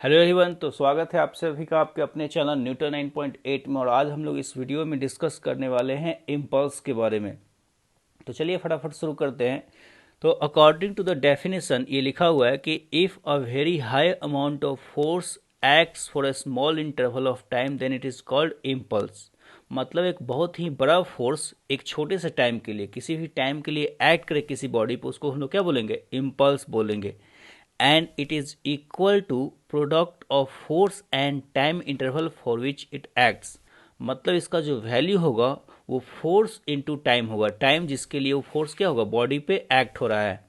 Hello everyone. तो स्वागत है आप सभी का आपके अपने चैनल न्यूटन 9.8 में। और आज हम लोग इस वीडियो में डिस्कस करने वाले हैं इम्पल्स के बारे में। तो चलिए फटाफट शुरू करते हैं। तो अकॉर्डिंग टू द डेफिनेशन ये लिखा हुआ है कि if a very high amount of force acts for a small interval of time then it is called impulse. मतलब एक बहुत ही बड़ा फोर्स एक छोटे से टाइम के लिए, किसी भी टाइम के लिए एक्ट करे किसी बॉडी पे, उसको हम लोग क्या बोलेंगे? इम्पल्स बोलेंगे। And it is equal to product of force and time interval for which it acts। मतलब इसका जो वैल्यू होगा वो फोर्स इंटू टाइम होगा, टाइम जिसके लिए वो फोर्स क्या होगा, बॉडी पे एक्ट हो रहा है।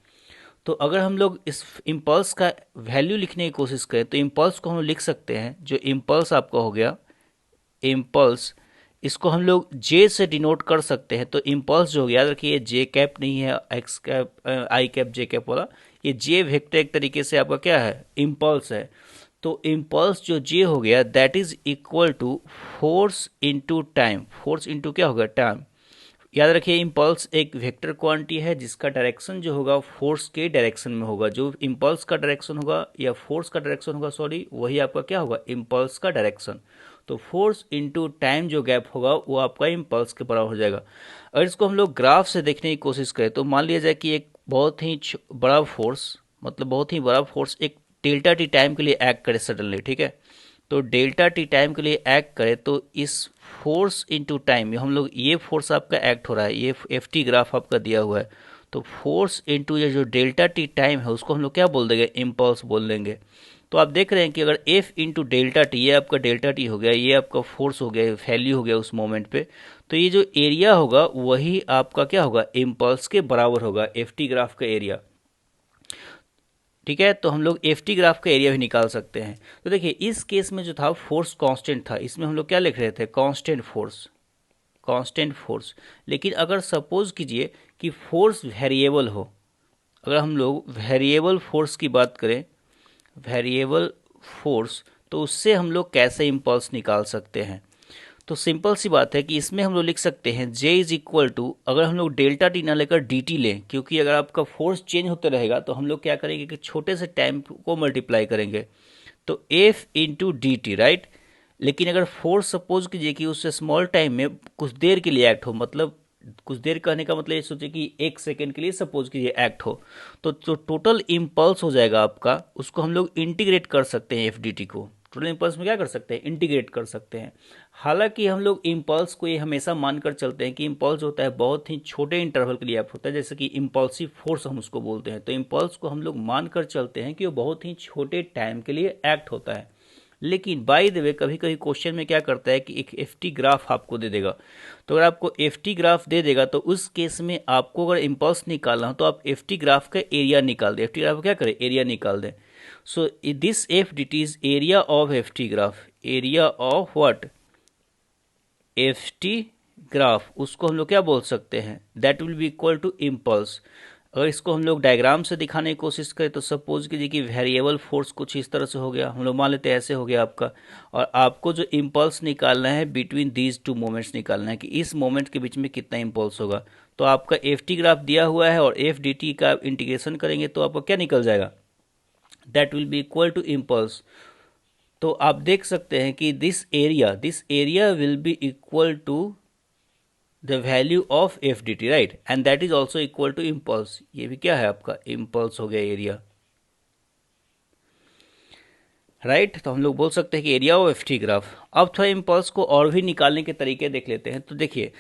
तो अगर हम लोग इस इम्पल्स का वैल्यू लिखने की कोशिश करें तो इम्पल्स को हम लिख सकते हैं, जो इम्पल्स आपका हो गया इम्पल्स, इसको हम लोग जे से डिनोट कर सकते हैं। तो इम्पल्स जो हो गया, याद रखिए जे कैप नहीं है, एक्स कैप आई कैप जे कैप वाला, ये जे वेक्टर एक तरीके से आपका क्या है, इम्पल्स है। तो इम्पल्स जो जे हो गया that is equal to force into time. Force into क्या होगा, टाइम। याद रखिए इम्पल्स एक वेक्टर क्वांटिटी है जिसका डायरेक्शन जो होगा फोर्स के डायरेक्शन में होगा। जो इम्पल्स का डायरेक्शन होगा या फोर्स का डायरेक्शन होगा, सॉरी, वही आपका क्या होगा, इम्पल्स का डायरेक्शन। तो फोर्स इनटू टाइम जो गैप होगा वो आपका इम्पल्स के बराबर हो जाएगा। अगर इसको हम लोग ग्राफ से देखने की कोशिश करें तो मान लिया जाए कि एक बहुत ही बड़ा फोर्स, मतलब बहुत ही बड़ा फोर्स एक डेल्टा टी टाइम के लिए एक्ट करे सडनली, ठीक है। तो डेल्टा टी टाइम के लिए एक्ट करे तो इस फोर्स इनटू टाइम हम लोग, ये फोर्स आपका एक्ट हो रहा है, ये एफ टी ग्राफ आपका दिया हुआ है। तो फोर्स इनटू ये जो डेल्टा टी टाइम है उसको हम लोग क्या बोल देंगे, इम्पल्स बोल देंगे। तो आप देख रहे हैं कि अगर एफ इंटू डेल्टा टी, ये आपका डेल्टा टी हो गया, ये आपका फोर्स हो गया, वैल्यू हो गया उस मोमेंट पे, तो ये जो एरिया होगा वही आपका क्या होगा, इम्पल्स के बराबर होगा, एफ टी ग्राफ का एरिया। ठीक है, तो हम लोग एफ टी ग्राफ का एरिया भी निकाल सकते हैं। तो देखिए इस केस में जो था फोर्स कांस्टेंट था, इसमें हम लोग क्या लिख रहे थे, कांस्टेंट फोर्स, कांस्टेंट फोर्स। लेकिन अगर सपोज कीजिए कि फोर्स वेरिएबल हो, अगर हम लोग वेरिएबल फोर्स की बात करें, वेरिएबल फोर्स, तो उससे हम लोग कैसे इम्पल्स निकाल सकते हैं? तो सिंपल सी बात है कि इसमें हम लोग लिख सकते हैं J इज इक्वल टू, अगर हम लोग डेल्टा टी ना लेकर डी टी लें, क्योंकि अगर आपका फोर्स चेंज होता रहेगा तो हम लोग क्या करेंगे कि छोटे से टाइम को मल्टीप्लाई करेंगे। तो F into D T, right. लेकिन अगर फोर्स सपोज कीजिए कि उससे स्मॉल टाइम में कुछ देर के लिए एक्ट हो, मतलब कुछ देर कहने का मतलब ये सोचिए कि 1 सेकेंड के लिए सपोज कीजिए एक्ट हो, तो जो टोटल इम्पल्स हो जाएगा आपका, उसको हम लोग इंटीग्रेट कर सकते हैं एफ डी टी को। टोटल इम्पल्स में क्या कर सकते हैं, इंटीग्रेट कर सकते हैं। हालांकि हम लोग इम्पल्स को ये हमेशा मानकर चलते हैं कि इम्पल्स होता है बहुत ही छोटे इंटरवल के लिए आप होता है, जैसे कि इम्पल्सिव फोर्स हम उसको बोलते हैं। तो इम्पल्स को हम लोग मानकर चलते हैं कि वो बहुत ही छोटे टाइम के लिए एक्ट होता है। लेकिन बाय द वे कभी कभी क्वेश्चन में क्या करता है कि एक एफ टी ग्राफ आपको दे देगा। तो अगर आपको एफ टी ग्राफ दे देगा तो उस केस में आपको अगर इम्पल्स निकालना हो तो आप एफ टी ग्राफ का एरिया निकाल दें। एफ टी ग्राफ क्या करें, एरिया निकाल दें। So this F D T is area of F T graph, area of what, F T graph, उसको हम लोग क्या बोल सकते हैं, that will be equal to impulse. अगर इसको हम लोग डायग्राम से दिखाने की कोशिश करें तो सपोज कीजिए कि वेरिएबल फोर्स कुछ इस तरह से हो गया, हम लोग मान लेते हैं ऐसे हो गया आपका, और आपको जो इम्पल्स निकालना है बिटवीन दीज टू मोमेंट्स निकालना है कि इस मोमेंट के बीच में कितना इम्पल्स होगा। तो आपका एफ टी ग्राफ दिया हुआ है और एफ डी टी का इंटीग्रेशन करेंगे तो आपका क्या निकल जाएगा, that will be equal to impulse. तो आप देख सकते हैं कि this area will be equal to the value of F D T, right, and that is also equal to impulse. ये भी क्या है आपका, इम्पल्स हो गया एरिया, राइट। तो हम लोग बोल सकते हैं कि area of F T graph. अब थोड़ा इम्पल्स को और भी निकालने के तरीके देख लेते हैं। तो देखिए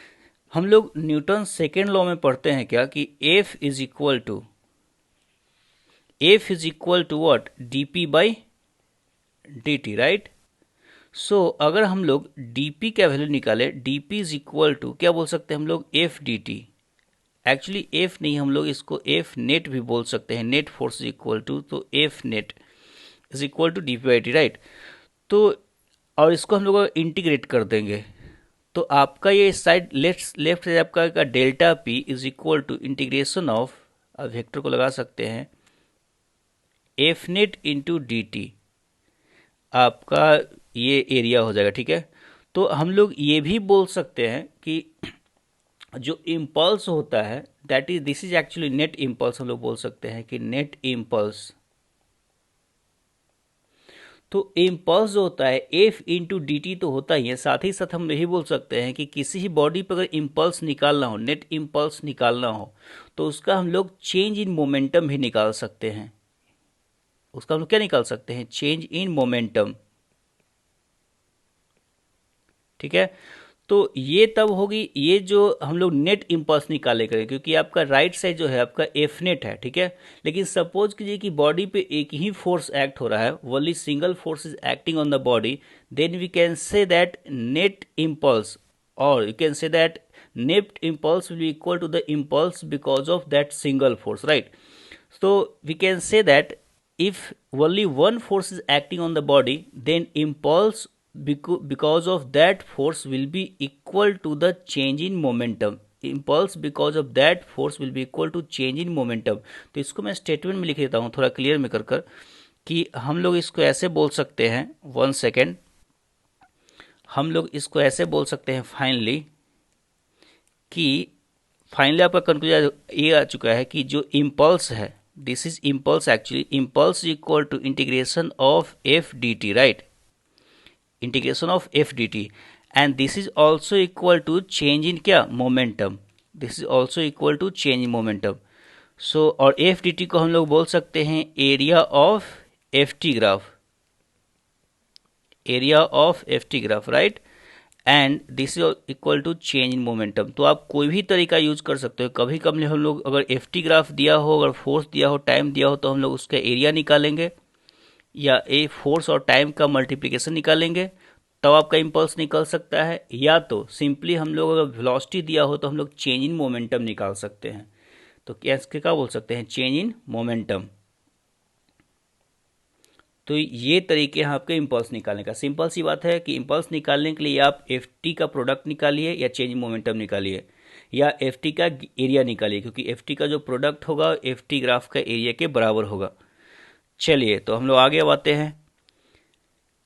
हम लोग न्यूटन सेकेंड लॉ में पढ़ते हैं क्या कि F is equal to what, D P by D T, right. So अगर हम लोग dp का वैल्यू निकाले, dp इज इक्वल टू क्या बोल सकते हैं हम लोग, F D T. Actually F नहीं, हम लोग इसको एफ नेट भी बोल सकते हैं, net force is equal to, तो F net is equal to D P by T, right. तो और इसको हम लोग इंटीग्रेट कर देंगे तो आपका ये साइड लेफ्ट लेफ्ट साइड आपका का delta P is equal to integration of, अब वेक्टर को लगा सकते हैं, F net into D T, आपका ये एरिया हो जाएगा, ठीक है। तो हम लोग ये भी बोल सकते हैं कि जो इम्पल्स होता है that is, this is actually net impulse, हम लोग बोल सकते हैं कि नेट इम्पल्स। तो इम्पल्स जो होता है एफ इंटू डी टी तो होता ही है, साथ ही साथ हम यही बोल सकते हैं कि किसी ही बॉडी पर अगर इम्पल्स निकालना हो, नेट इम्पल्स निकालना हो, तो उसका हम लोग चेंज इन मोमेंटम भी निकाल सकते हैं। उसका हम लोग क्या निकाल सकते हैं? Change in momentum. ठीक है, तो ये तब होगी, ये जो हम लोग नेट इम्पल्स निकाले करें, क्योंकि आपका राइट साइड जो है आपका एफ नेट है। ठीक है, लेकिन सपोज कीजिए कि बॉडी पे एक ही फोर्स एक्ट हो रहा है, only single force is acting on the body, then we can say that net impulse, और you can say that net impulse will be equal to the impulse because of that single force, right? So we can say that if only one force is acting on the body, then impulse because of that force will be equal to the change in momentum. Impulse because of that force will be equal to change in momentum. तो इसको मैं statement में लिख देता हूँ थोड़ा clear में कर कर, कि हम लोग इसको ऐसे बोल सकते हैं, 1 सेकेंड, हम लोग इसको ऐसे बोल सकते हैं फाइनली, कि फाइनली आपका कंक्लूजन ये आ चुका है कि जो इम्पल्स है, this is impulse, actually impulse equal to integration of F D T, right? Integration of F D T, and this is also equal to change in क्या? Momentum. This is also equal to change in momentum. So और F D T को हम लोग बोल सकते हैं area of F T graph, area of F T graph, right? And this is equal to change in momentum. तो आप कोई भी तरीका यूज कर सकते हो। कभी कभी हम लोग अगर एफ टी ग्राफ दिया हो, अगर फोर्स दिया हो, टाइम दिया हो, तो हम लोग उसका एरिया निकालेंगे, या ए फोर्स और टाइम का मल्टीप्लिकेशन निकालेंगे, तब आपका इम्पल्स निकल सकता है। या तो सिंपली हम लोग अगर वेलोसिटी दिया हो तो हम लोग चेंज इन मोमेंटम निकाल सकते हैं। तो क्या बोल सकते हैं? Change in momentum. तो ये तरीके हैं आपके इम्पल्स निकालने का। सिंपल सी बात है कि इम्पल्स निकालने के लिए आप एफ टी का प्रोडक्ट निकालिए, या चेंज इन मोमेंटम निकालिए, या एफ टी का एरिया निकालिए, क्योंकि एफ टी का जो प्रोडक्ट होगा एफ टी ग्राफ का एरिया के बराबर होगा। चलिए, तो हम लोग आगे अब आते हैं।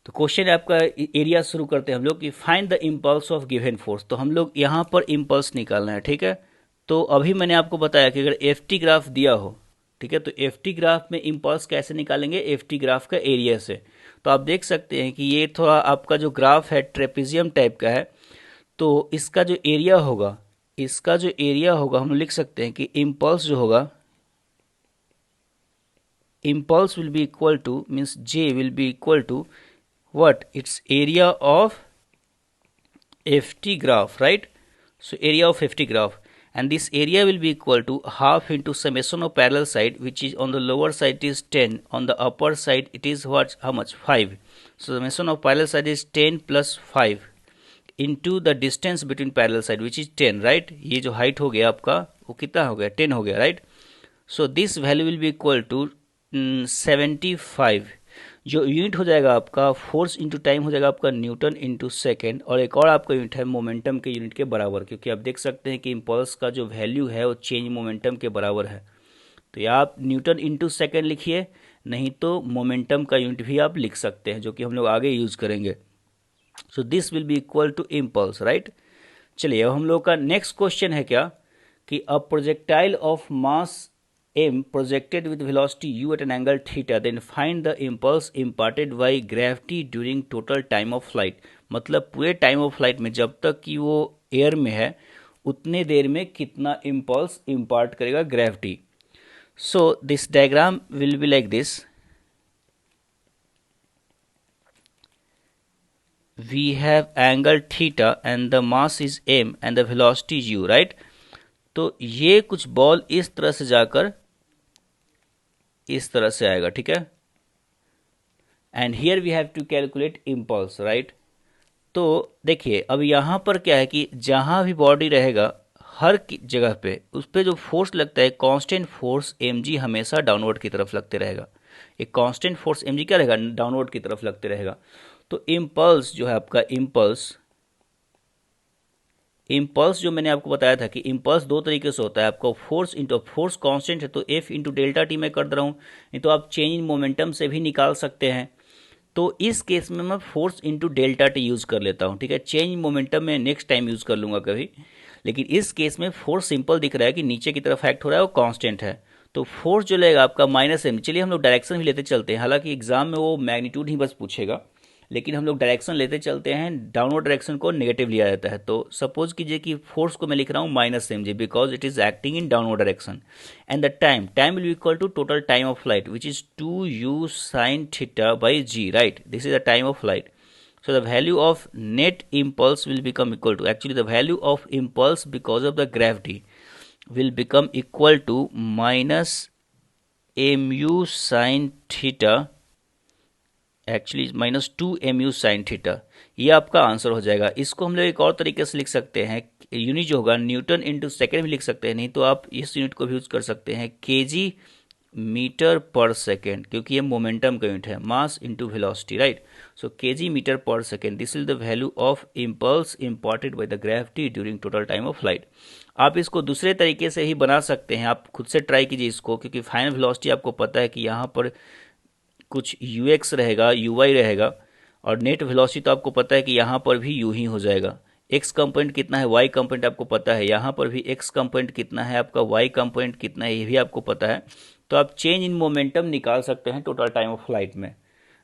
तो क्वेश्चन है आपका, एरिया शुरू करते हैं हम लोग कि find the impulse of given force. तो हम लोग यहाँ पर इम्पल्स निकालना है। ठीक है, तो अभी मैंने आपको बताया कि अगर एफ टी ग्राफ दिया हो, ठीक है, तो एफ टी ग्राफ में इम्पल्स कैसे निकालेंगे? एफ टी ग्राफ का एरिया से। तो आप देख सकते हैं कि ये थोड़ा आपका जो ग्राफ है ट्रेपेजियम टाइप का है, तो इसका जो एरिया होगा, इसका जो एरिया होगा हम लिख सकते हैं कि इम्पल्स जो होगा, impulse will be equal to, means J will be equal to what? Its area of FT graph, right? So area of FT graph, and this area will be equal to half into summation of parallel side, which is on the lower side is 10, on the upper side it is what? How much? 5. So summation of parallel side is 10 plus 5 into the distance between parallel side, which is 10, right? ये जो height हो गया आपका वो कितना हो गया? 10 हो गया, right? So this value will be equal to 75। जो यूनिट हो जाएगा आपका फोर्स इंटू टाइम हो जाएगा आपका न्यूटन इंटू सेकेंड, और एक और आपका यूनिट है मोमेंटम के यूनिट के बराबर, क्योंकि आप देख सकते हैं कि इम्पल्स का जो वैल्यू है वो चेंज मोमेंटम के बराबर है। तो या आप न्यूटन इंटू सेकेंड लिखिए, नहीं तो मोमेंटम का यूनिट भी आप लिख सकते हैं, जो कि हम लोग आगे यूज करेंगे। So this will be equal to impulse, right? चलिए, अब हम लोग का नेक्स्ट क्वेश्चन है क्या, कि a projectile of mass m projected with velocity u at an angle theta, then find the impulse imparted by gravity during total time of flight। मतलब पूरे टाइम ऑफ फ्लाइट में जब तक कि वो एयर में है उतने देर में कितना इम्पल्स इम्पार्ट करेगा gravity. So this diagram will be like this, we have angle theta and the mass is m and the velocity is u, right? तो ये कुछ बॉल इस तरह से जाकर इस तरह से आएगा, ठीक है, and here we have to calculate impulse, right? तो देखिए, अब यहाँ पर क्या है कि जहाँ भी बॉडी रहेगा हर जगह पे उस पर जो फोर्स लगता है, कांस्टेंट फोर्स mg हमेशा डाउनवर्ड की तरफ लगते रहेगा। एक कांस्टेंट फोर्स mg क्या रहेगा? डाउनवर्ड की तरफ लगते रहेगा। तो इम्पल्स जो है आपका, इम्पल्स जो मैंने आपको बताया था कि इम्पल्स दो तरीके से होता है आपका, फोर्स इंटू, फोर्स कांस्टेंट है तो एफ इंटू डेल्टा टी मैं कर दे रहा हूँ, नहीं तो आप चेंज इन मोमेंटम से भी निकाल सकते हैं। तो इस केस में मैं force into delta T use कर लेता हूँ, ठीक है। चेंज इन मोमेंटम में नेक्स्ट टाइम यूज़ कर लूँगा कभी, लेकिन इस केस में फोर्स सिंपल दिख रहा है कि नीचे की तरफ एक्ट हो रहा है वो कांस्टेंट है, तो फोर्स जो लगेगा आपका माइनस एम। चलिए हम लोग डायरेक्शन भी लेते चलते हैं, हालांकि एग्जाम में वो मैग्नीट्यूड ही बस पूछेगा, लेकिन हम लोग डायरेक्शन लेते चलते हैं, डाउनवर्ड डायरेक्शन को नेगेटिव लिया जाता है। तो सपोज कीजिए कि फोर्स को मैं लिख रहा हूँ minus M G, because it is acting in downward direction. And the time will be equal to total time of flight which is 2u sin theta by G, right. This is the time of flight. So the value of net impulse will become equal to, actually the value of impulse because of the gravity will become equal to minus mu sin theta, actually minus 2mu sin theta. ये आपका answer हो जाएगा। इसको हम लोग एक और तरीके से लिख सकते हैं, यूनिट जो होगा न्यूटन इंटू सेकेंड भी लिख सकते हैं, नहीं तो आप इस यूनिट को भी यूज कर सकते हैं केजी मीटर पर सेकेंड, क्योंकि ये मोमेंटम का यूनिट है, mass into velocity, right. So KG metre per second, this is the value of impulse imparted by the gravity during total time of flight. आप इसको दूसरे तरीके से ही बना सकते हैं, आप खुद से ट्राई कीजिए इसको, क्योंकि फाइनल वेलोसिटी आपको पता है कि यहाँ पर कुछ ux रहेगा, uy रहेगा, और नेट वेलोसिटी तो आपको पता है कि यहाँ पर भी u ही हो जाएगा। x कंपोनेंट कितना है, y कंपोनेंट आपको पता है, यहाँ पर भी x कंपोनेंट कितना है, आपका y कंपोनेंट कितना है, ये भी आपको पता है। तो आप चेंज इन मोमेंटम निकाल सकते हैं टोटल टाइम ऑफ फ्लाइट में,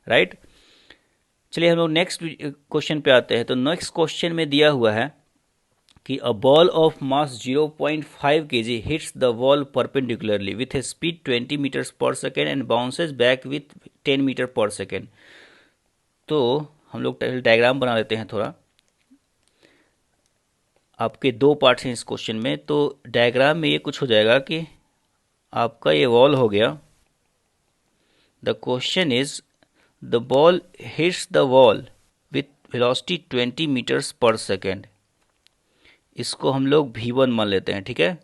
राइट। चलिए हम लोग नेक्स्ट क्वेश्चन पे आते हैं। तो नेक्स्ट क्वेश्चन में दिया हुआ है कि a ball of mass 0.5 kg hits the wall perpendicularly with a speed 20 metres per second and bounces back with 10 metre per second. तो हम लोग डायग्राम बना लेते हैं थोड़ा। आपके दो पार्ट्स हैं इस क्वेश्चन में, तो डायग्राम में ये कुछ हो जाएगा कि आपका ये वॉल हो गया। The question is the ball hits the wall with velocity 20 metres per second, इसको हम लोग v1 मान लेते हैं, ठीक है।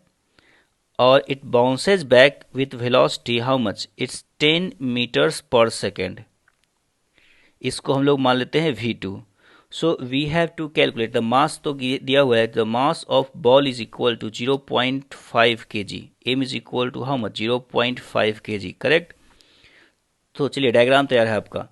और it bounces back with velocity how much, it's 10 metres per second, इसको हम लोग मान लेते हैं v2। So we have to calculate the mass, तो दिया हुआ है the mass of ball is equal to 0.5 kg, M is equal to how much 0.5 kg, correct. तो चलिए डायग्राम तैयार है आपका।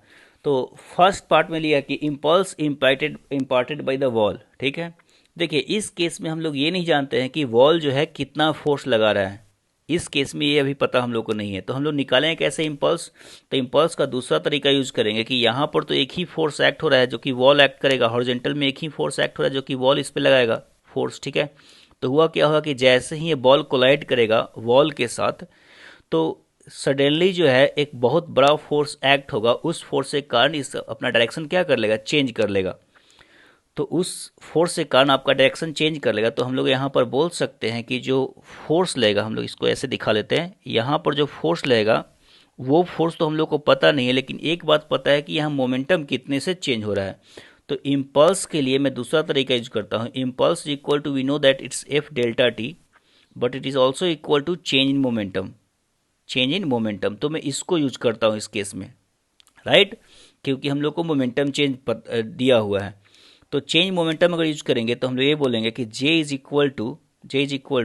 तो फर्स्ट पार्ट में लिया कि impulse imparted by the wall, ठीक है। देखिए इस केस में हम लोग ये नहीं जानते हैं कि वॉल जो है कितना फोर्स लगा रहा है, इस केस में ये अभी पता हम लोग को नहीं है। तो हम लोग निकालेंगे कैसे इम्पल्स, तो इम्पल्स का दूसरा तरीका यूज करेंगे कि यहाँ पर तो एक ही फोर्स एक्ट हो रहा है जो कि वॉल एक्ट करेगा, हॉरिजॉन्टल में एक ही फोर्स एक्ट हो रहा है जो कि वॉल इस पर लगाएगा फोर्स, ठीक है। तो हुआ क्या होगा कि जैसे ही ये बॉल कोलाइड करेगा वॉल के साथ, तो सडनली जो है एक बहुत बड़ा फोर्स एक्ट होगा, उस फोर्स के कारण इस अपना डायरेक्शन क्या कर लेगा, चेंज कर लेगा। तो उस फोर्स के कारण आपका डायरेक्शन चेंज कर लेगा। तो हम लोग यहाँ पर बोल सकते हैं कि जो फोर्स लगेगा, हम लोग इसको ऐसे दिखा लेते हैं, यहाँ पर जो फोर्स लगेगा वो फोर्स तो हम लोग को पता नहीं है, लेकिन एक बात पता है कि यहाँ मोमेंटम कितने से चेंज हो रहा है। तो इम्पल्स के लिए मैं दूसरा तरीका यूज करता हूँ, impulse equal to we know that it's F delta T, but it is also equal to change in momentum, change in momentum. तो मैं इसको यूज करता हूँ इस केस में, राइट, क्योंकि हम लोग को मोमेंटम चेंज दिया हुआ है। तो चेंज मोमेंटम अगर यूज करेंगे तो हम लोग ये बोलेंगे कि जे इज इक्वल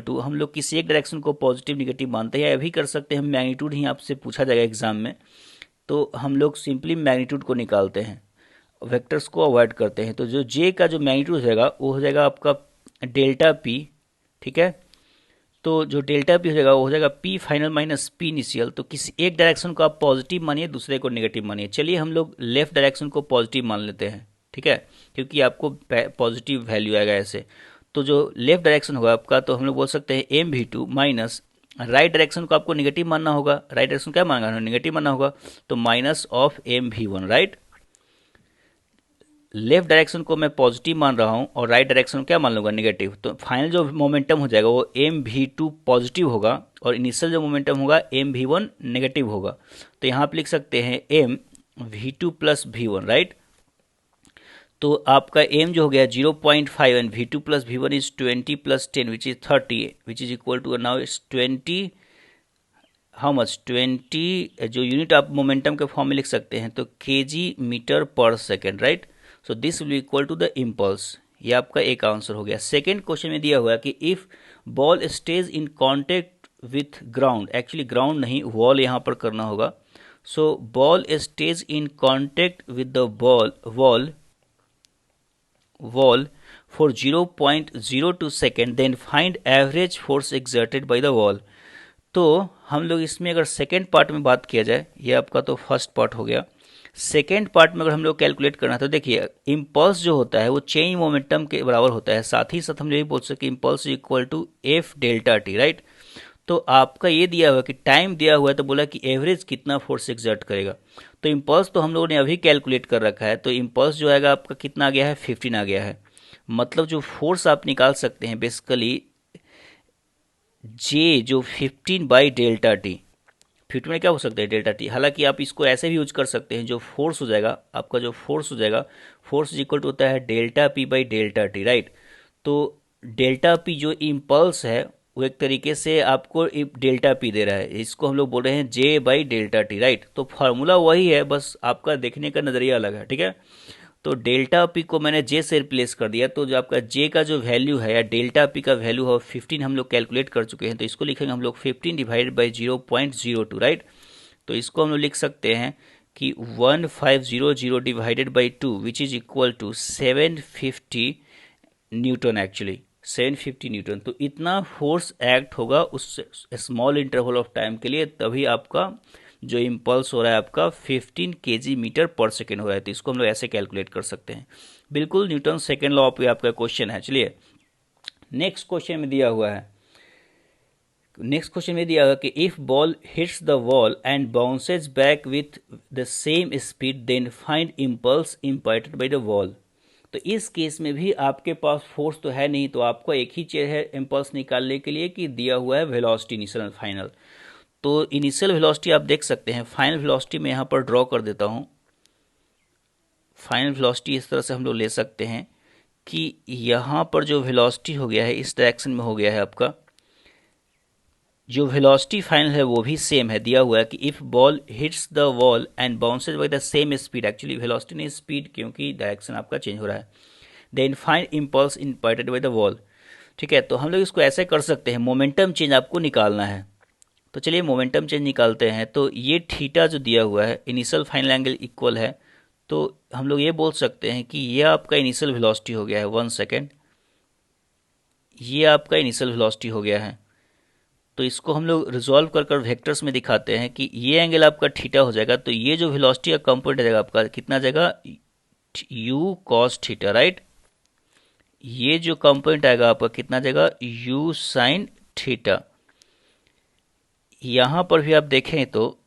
टू हम लोग किसी एक डायरेक्शन को पॉजिटिव निगेटिव मानते हैं, या अभी कर सकते हैं हम मैग्नीट्यूड ही आपसे पूछा जाएगा एग्जाम में, तो हम लोग सिंपली मैग्नीट्यूड को निकालते हैं, वेक्टर्स को अवॉइड करते हैं। तो जो जे का जो मैग्नीट्यूड हो जाएगा वो हो जाएगा आपका डेल्टा पी, ठीक है। तो जो डेल्टा पी हो जाएगा वो हो जाएगा P final minus P initial. तो किसी एक डायरेक्शन को आप पॉजिटिव मानिए, दूसरे को नेगेटिव मानिए। चलिए हम लोग लेफ्ट डायरेक्शन को पॉजिटिव मान लेते हैं, ठीक है, क्योंकि आपको पॉजिटिव वैल्यू आएगा ऐसे। तो जो लेफ्ट डायरेक्शन होगा आपका, तो हम लोग बोल सकते हैं M V two minus, right direction को आपको नेगेटिव मानना होगा, राइट डायरेक्शन क्या मानना, नेगेटिव मानना होगा, तो minus of M V one, right. Left direction को मैं पॉजिटिव मान रहा हूँ और राइट डायरेक्शन क्या मान लूंगा, नेगेटिव। तो फाइनल जो मोमेंटम हो जाएगा वो एम वी टू पॉजिटिव होगा और इनिशियल जो मोमेंटम होगा एम वी वन नेगेटिव होगा। तो यहाँ पे लिख सकते हैं M V two plus V one, right. तो आपका एम जो हो गया 0.5 and V two plus V one is 20 plus 10 which is 30 which is equal to now it's 20 how much 20, जो यूनिट आप मोमेंटम के फॉर्म में लिख सकते हैं तो kg metre per second, right. So this will equal to the impulse. ये आपका एक आंसर हो गया। सेकेंड क्वेश्चन में दिया हुआ है कि if ball stage in contact with ground, actually ground नहीं वॉल यहाँ पर करना होगा। सो ball stage in contact with the wall for 0.02 second, then find average force exerted by the wall। तो हम लोग इसमें अगर सेकेंड पार्ट में बात किया जाए, ये आपका तो फर्स्ट पार्ट हो गया। सेकेंड पार्ट में अगर हम लोग कैलकुलेट करना है तो देखिए इम्पल्स जो होता है वो चेंज मोमेंटम के बराबर होता है। साथ ही साथ हम यही बोल सकते हैं impulse equal to F delta T, right. तो आपका ये दिया हुआ कि टाइम दिया हुआ है तो बोला कि एवरेज कितना फोर्स एक्सर्ट करेगा। तो इम्पल्स तो हम लोगों ने अभी कैलकुलेट कर रखा है, तो इम्पल्स जो आएगा आपका कितना आ गया है, 15 आ गया है। मतलब जो फोर्स आप निकाल सकते हैं बेसिकली जे जो 15/Δt, 15 में क्या हो सकता है डेल्टा टी। हालांकि आप इसको ऐसे भी यूज कर सकते हैं, जो फोर्स हो जाएगा आपका, जो फोर्स हो जाएगा, फोर्स इक्वल टू होता है Δp/Δt, राइट। तो डेल्टा पी जो इम्पल्स है वो एक तरीके से आपको डेल्टा पी दे रहा है, इसको हम लोग बोल रहे हैं J/Δt, राइट। तो फार्मूला वही है, बस आपका देखने का नज़रिया अलग है, ठीक है। तो डेल्टा पी को मैंने जे से रिप्लेस कर दिया, तो जो आपका जे का जो वैल्यू है या डेल्टा पी का वैल्यू है 15 हम लोग कैलकुलेट कर चुके हैं। तो इसको लिखेंगे हम लोग 15 डिवाइडेड बाई 0.02, राइट। तो इसको हम लोग लिख सकते हैं कि 1500 divided by 2 which is equal to 750 newton, actually 750 newton. तो इतना फोर्स एक्ट होगा उस स्मॉल इंटरवल ऑफ टाइम के लिए, तभी आपका जो इम्पल्स हो रहा है आपका 15 केजी मीटर पर सेकेंड हो रहा है। तो इसको हम लोग ऐसे कैलकुलेट कर सकते हैं। बिल्कुल न्यूटन सेकेंड लॉ पे आपका क्वेश्चन है। चलिए नेक्स्ट क्वेश्चन में दिया हुआ है, नेक्स्ट क्वेश्चन में दिया हुआ कि if ball hits the wall and bounces back with the same speed then find impulse imparted by the wall. तो इस केस में भी आपके पास फोर्स तो है नहीं, तो आपको एक ही चीज है इम्पल्स निकालने के लिए कि दिया हुआ है वेलोसिटी इनिशियल और फाइनल। तो इनिशियल वेलोसिटी आप देख सकते हैं, फाइनल वेलोसिटी मैं यहाँ पर ड्रॉ कर देता हूँ। फाइनल वेलोसिटी इस तरह से हम लोग ले सकते हैं कि यहाँ पर जो वेलोसिटी हो गया है इस डायरेक्शन में हो गया है आपका, जो वेलोसिटी फाइनल है वो भी सेम है। दिया हुआ है कि if ball hits the wall and bounces by the same speed, actually velocity नहीं स्पीड क्योंकि डायरेक्शन आपका चेंज हो रहा है, then find impulse imparted by the wall. ठीक है, तो हम लोग इसको ऐसे कर सकते हैं, मोमेंटम चेंज आपको निकालना है। तो चलिए मोमेंटम चेंज निकालते हैं। तो ये थीटा जो दिया हुआ है इनिशियल फाइनल एंगल इक्वल है, तो हम लोग ये बोल सकते हैं कि ये आपका इनिशियल वेलोसिटी हो गया है 1 सेकेंड, ये आपका इनिशियल वेलोसिटी हो गया है। तो इसको हम लोग रिजॉल्व कर कर वेक्टर्स में दिखाते हैं कि ये एंगल आपका थीटा हो जाएगा। तो ये जो वेलोसिटी का कंपोनेंट जाएगा आपका कितना जाएगा, u cos थीटा, राइट। ये जो कंपोनेंट आएगा आपका कितना जाएगा, u sin थीटा। यहाँ पर भी आप देखें तो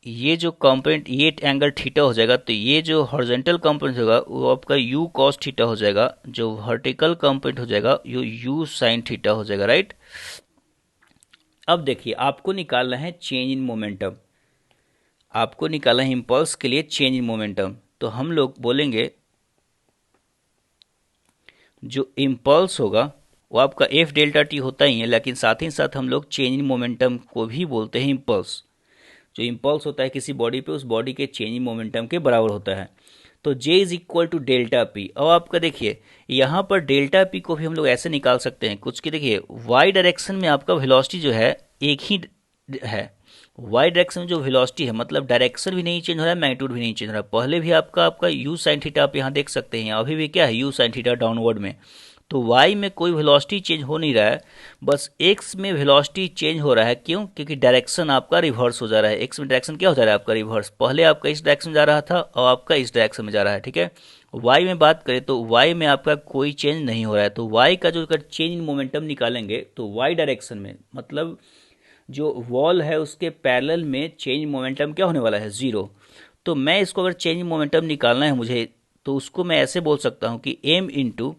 ये जो कंपोनेंट ये एंगल थीटा हो जाएगा, तो ये जो हॉरिजॉन्टल कंपोनेंट होगा वो आपका u cos थीटा हो जाएगा, जो वर्टिकल कंपोनेंट हो जाएगा ये u sin थीटा हो जाएगा, राइट। अब देखिए आपको निकालना है चेंज इन मोमेंटम, आपको निकालना है इम्पल्स के लिए चेंज इन मोमेंटम। तो हम लोग बोलेंगे जो इम्पल्स होगा वो आपका एफ डेल्टा टी होता ही है, लेकिन साथ ही साथ हम लोग चेंज इन मोमेंटम को भी बोलते हैं इम्पल्स। जो इम्पल्स होता है किसी बॉडी पे, उस बॉडी के चेंज इन मोमेंटम के बराबर होता है। तो J is equal to delta P. अब आपका देखिए यहाँ पर डेल्टा पी को भी हम लोग ऐसे निकाल सकते हैं कुछ कि देखिए वाई डायरेक्शन में आपका वेलोसिटी जो है एक ही है। वाई डायरेक्शन में जो वेलोसिटी है मतलब डायरेक्शन भी नहीं चेंज हो रहा है, मैग्नीट्यूड भी नहीं चेंज हो रहा है। पहले भी आपका यू साइन थीटा आप यहाँ देख सकते हैं, अभी भी क्या है यू साइन थीटा डाउनवर्ड में। तो y में कोई वेलोसिटी चेंज हो नहीं रहा है, बस x में वेलोसिटी चेंज हो रहा है। क्यों? क्योंकि डायरेक्शन आपका रिवर्स हो जा रहा है। x में डायरेक्शन क्या हो जा रहा है आपका रिवर्स, पहले आपका इस डायरेक्शन में जा रहा था और आपका इस डायरेक्शन में जा रहा है, ठीक है। y में बात करें तो y में आपका कोई चेंज नहीं हो रहा है। तो y का जो अगर चेंज इन मोमेंटम निकालेंगे तो y डायरेक्शन में मतलब जो वॉल है उसके पैरेलल में चेंज मोमेंटम क्या होने वाला है, जीरो। तो मैं इसको अगर चेंज मोमेंटम निकालना है मुझे, तो उसको मैं ऐसे बोल सकता हूँ कि m इंटू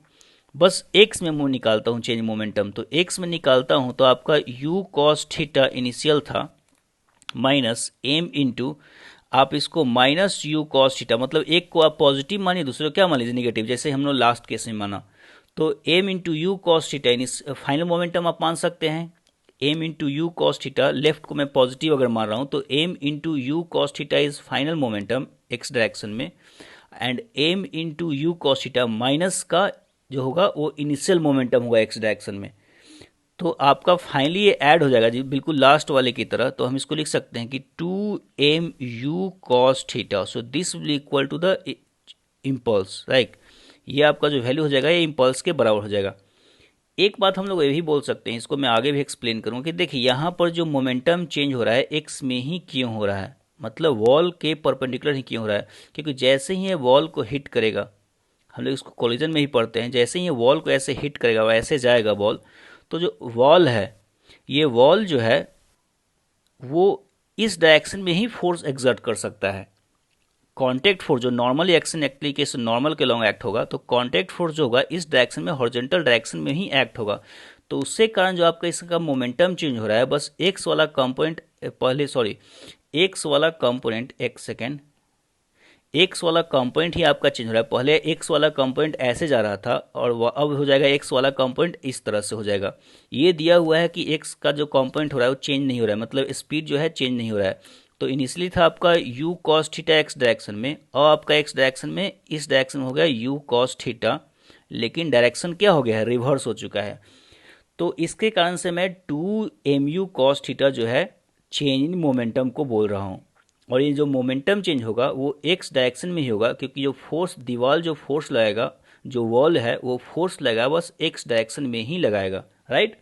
बस x में मुँह निकालता हूँ चेंज मोमेंटम। तो x में निकालता हूँ तो आपका u cos थीटा इनिशियल था माइनस m इंटू आप इसको माइनस u cos थीटा, मतलब एक को आप पॉजिटिव मानिए दूसरे को क्या मान लीजिए निगेटिव, जैसे हम लोग लास्ट केस में माना। तो m into u cos theta final momentum आप मान सकते हैं। m into u cos theta, left को मैं पॉजिटिव अगर मान रहा हूँ तो m into u cos theta is final momentum x direction में, and m into u cos theta minus का जो होगा वो इनिशियल मोमेंटम होगा x डायरेक्शन में। तो आपका फाइनली ये ऐड हो जाएगा जी बिल्कुल लास्ट वाले की तरह। तो हम इसको लिख सकते हैं कि 2mu cos theta, so this will equal to the impulse, right. ये आपका जो वैल्यू हो जाएगा ये इम्पल्स के बराबर हो जाएगा। एक बात हम लोग ये भी बोल सकते हैं, इसको मैं आगे भी एक्सप्लेन करूँगा कि देखिए यहाँ पर जो मोमेंटम चेंज हो रहा है एक्स में ही क्यों हो रहा है, मतलब वॉल के परपेंडिकुलर ही क्यों हो रहा है, क्योंकि जैसे ही ये वॉल को हिट करेगा, हम लोग इसको कोलिजन में ही पढ़ते हैं, जैसे ही ये वॉल को ऐसे हिट करेगा वैसे जाएगा बॉल, तो जो वॉल है, ये वॉल जो है वो इस डायरेक्शन में ही फोर्स एक्सर्ट कर सकता है। कॉन्टैक्ट फोर्स जो नॉर्मली एक्शन एप्लीकेशन नॉर्मल के लॉन्ग एक्ट होगा, तो कॉन्टैक्ट फोर्स जो होगा इस डायरेक्शन में, हॉरिजॉन्टल डायरेक्शन में ही एक्ट होगा। तो उससे कारण जो आपका इसका मोमेंटम चेंज हो रहा है, बस एक्स वाला कंपोनेंट पहले, सॉरी, एक्स वाला कंपोनेंट, एक सेकेंड, एक्स वाला कंपोनेंट ही आपका चेंज हो रहा है। पहले एक्स वाला कंपोनेंट ऐसे जा रहा था और अब हो जाएगा एक्स वाला कंपोनेंट इस तरह से हो जाएगा। ये दिया हुआ है कि एक्स का जो कंपोनेंट हो रहा है वो चेंज नहीं हो रहा है, मतलब स्पीड जो है चेंज नहीं हो रहा है। तो इनिशियली था आपका u cos theta x direction में, और आपका एक्स डायरेक्शन में इस डायरेक्शन में हो गया u cos थीटा, लेकिन डायरेक्शन क्या हो गया है, रिवर्स हो चुका है। तो इसके कारण से मैं 2mu cos थीटा जो है चेंज इन मोमेंटम को बोल रहा हूँ। और ये जो मोमेंटम चेंज होगा वो एक्स डायरेक्शन में ही होगा, क्योंकि जो फोर्स, दीवार जो फोर्स लगाएगा, जो वॉल है वो फोर्स लगाएगा बस एक्स डायरेक्शन में ही लगाएगा, राइट।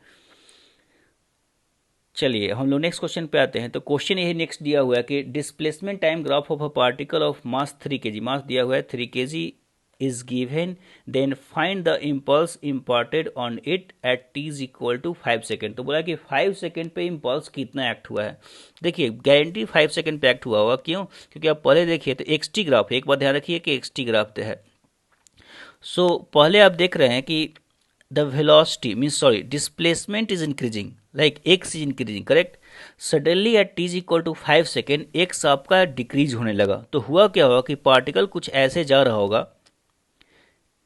चलिए हम लोग नेक्स्ट क्वेश्चन पे आते हैं। तो क्वेश्चन यही नेक्स्ट दिया हुआ है कि displacement time graph of a particle of mass 3 kg, मास दिया हुआ है 3 kg is given, then find the impulse imparted on it at t is equal to 5 second. तो बोला कि 5 सेकेंड पे इम्पल्स कितना एक्ट हुआ है। देखिए गारंटी 5 सेकेंड पे एक्ट हुआ होगा, क्यों, क्योंकि आप पहले देखिए तो एक्स टी ग्राफ है, एक बार ध्यान रखिए कि एक्स टी ग्राफ पे है। सो पहले आप देख रहे हैं कि the velocity means, sorry, displacement is increasing, like x is increasing, correct। suddenly at t is equal to 5 second x आपका डिक्रीज होने लगा। तो हुआ क्या होगा कि पार्टिकल कुछ ऐसे जा रहा होगा,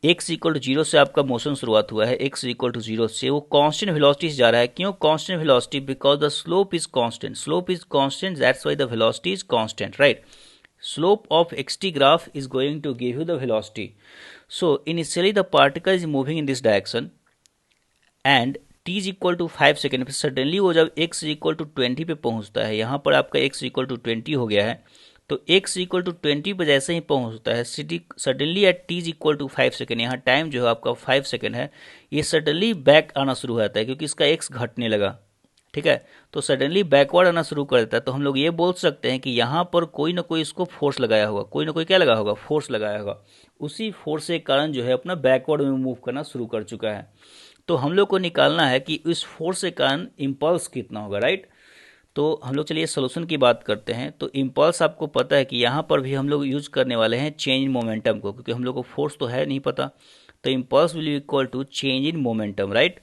x इक्वल टू जीरो से आपका मोशन शुरुआत हुआ है, x इक्वल टू जीरो से वो कांस्टेंट वेलोसिटी से जा रहा है। क्यों constant velocity, because the slope is constant, slope is constant, that's why the velocity is constant, right. slope of xt graph is going to give you the velocity. So initially the particle is moving in this direction and t is equal to 5 second पे suddenly वो जब x equal to 20 पे पहुंचता है, यहाँ पर आपका x equal to 20 हो गया है, तो x इक्वल टू 20 पे जैसे ही पहुंचता है suddenly at t is equal to 5 second, यहाँ टाइम जो है आपका 5 सेकेंड है, ये सडनली बैक आना शुरू हो जाता है क्योंकि इसका x घटने लगा, ठीक है। तो सडनली बैकवर्ड आना शुरू कर देता है। तो हम लोग ये बोल सकते हैं कि यहाँ पर कोई ना कोई इसको फोर्स लगाया होगा, कोई ना कोई क्या लगा होगा, फोर्स लगाया होगा। उसी फोर्स के कारण जो है अपना बैकवर्ड में मूव करना शुरू कर चुका है। तो हम लोग को निकालना है कि इस फोर्स के कारण इम्पल्स कितना होगा, राइट। तो हम लोग चलिए सोल्यूशन की बात करते हैं। तो इम्पल्स आपको पता है कि यहाँ पर भी हम लोग यूज करने वाले हैं चेंज इन मोमेंटम को, क्योंकि हम लोग को फोर्स तो है नहीं पता। तो impulse will equal to change in momentum, right.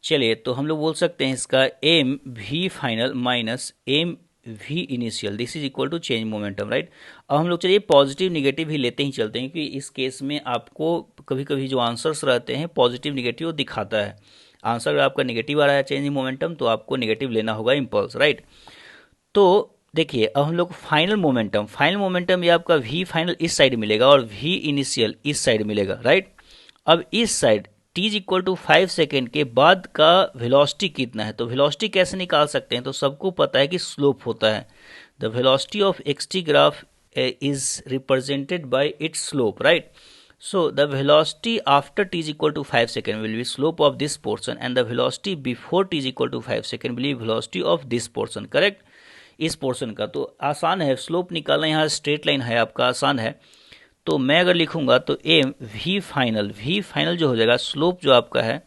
चलिए तो हम लोग बोल सकते हैं इसका M V final minus M V initial, this is equal to change momentum, right. अब हम लोग चलिए पॉजिटिव निगेटिव ही लेते ही चलते हैं, क्योंकि इस केस में आपको कभी कभी जो आंसर्स रहते हैं पॉजिटिव निगेटिव दिखाता है। आंसर अगर आपका निगेटिव आ रहा है चेंज इन मोमेंटम, तो आपको निगेटिव लेना होगा इम्पल्स, राइट। तो देखिए अब हम लोग फाइनल मोमेंटम ये आपका वी फाइनल इस साइड मिलेगा और वी इनिशियल इस साइड मिलेगा, राइट। अब इस side t is equal to 5 second के बाद का वेलोसिटी कितना है, तो वेलोसिटी कैसे निकाल सकते हैं, तो सबको पता है कि स्लोप होता है। The velocity of xt graph is represented by its slope, right. So the velocity after t is equal to 5 second will be slope of this portion and the velocity before t is equal to 5 second will be velocity of this portion, correct. इस portion का तो आसान है slope निकालना, यहाँ straight line है आपका, आसान है। तो मैं अगर लिखूंगा तो एम वी फाइनल जो हो जाएगा, स्लोप जो आपका है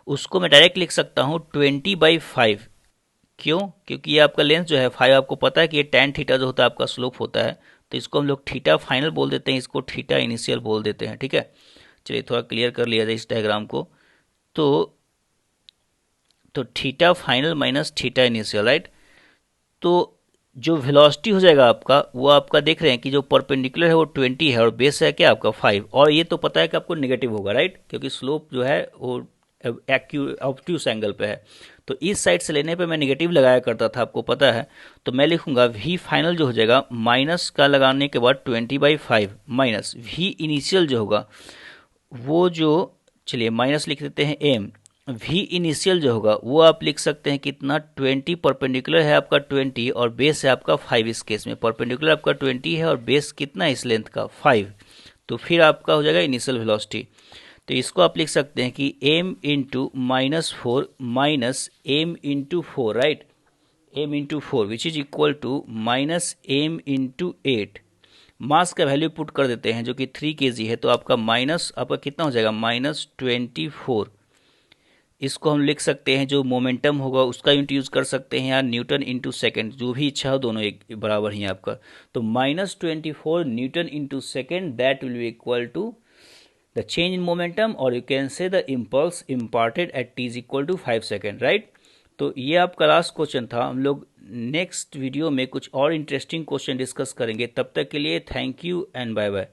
उसको मैं डायरेक्ट लिख सकता हूँ 20/5। क्यों, क्योंकि ये आपका लेंथ जो है 5, आपको पता है कि ये tan थीटा जो होता है आपका स्लोप होता है, तो इसको हम लोग थीटा फाइनल बोल देते हैं, इसको थीटा इनिशियल बोल देते हैं, ठीक है। चलिए थोड़ा क्लियर कर लिया जाए इस डायग्राम को। तो theta final minus theta initial, right. तो जो वेलोसिटी हो जाएगा आपका, वो आपका देख रहे हैं कि जो परपेंडिकुलर है वो 20 है और बेस है क्या आपका 5, और ये तो पता है कि आपको नेगेटिव होगा, राइट, क्योंकि स्लोप जो है वो ऑब्ट्यूस एंगल पे है। तो इस साइड से लेने पे मैं नेगेटिव लगाया करता था, आपको पता है। तो मैं लिखूंगा वी फाइनल जो हो जाएगा माइनस का लगाने के बाद 20/5 माइनस वी इनिशियल जो होगा वो जो, चलिए माइनस लिख देते हैं एम, वी इनिशियल जो होगा वो आप लिख सकते हैं कितना, 20, परपेंडिकुलर है आपका 20 और बेस है आपका 5। इस केस में परपेंडिकुलर आपका 20 है और बेस कितना है इस लेंथ का 5, तो फिर आपका हो जाएगा इनिशियल वेलोसिटी। तो इसको आप लिख सकते हैं कि m into -4 minus m into 4, right, m into 4 which is equal to minus m into 8। Mass का वैल्यू पुट कर देते हैं जो कि 3 kg है, तो आपका आपका कितना हो जाएगा, -24। इसको हम लिख सकते हैं, जो मोमेंटम होगा उसका यूनिट यूज़ कर सकते हैं, या न्यूटन इंटू सेकेंड, जो भी इच्छा हो, दोनों एक बराबर ही है आपका। तो -24 newton into second, that will be equal to the change in momentum, और you can say the impulse imparted at t is equal to 5 second, right. तो ये आपका लास्ट क्वेश्चन था। हम लोग नेक्स्ट वीडियो में कुछ और इंटरेस्टिंग क्वेश्चन डिस्कस करेंगे। तब तक के लिए thank you and bye bye.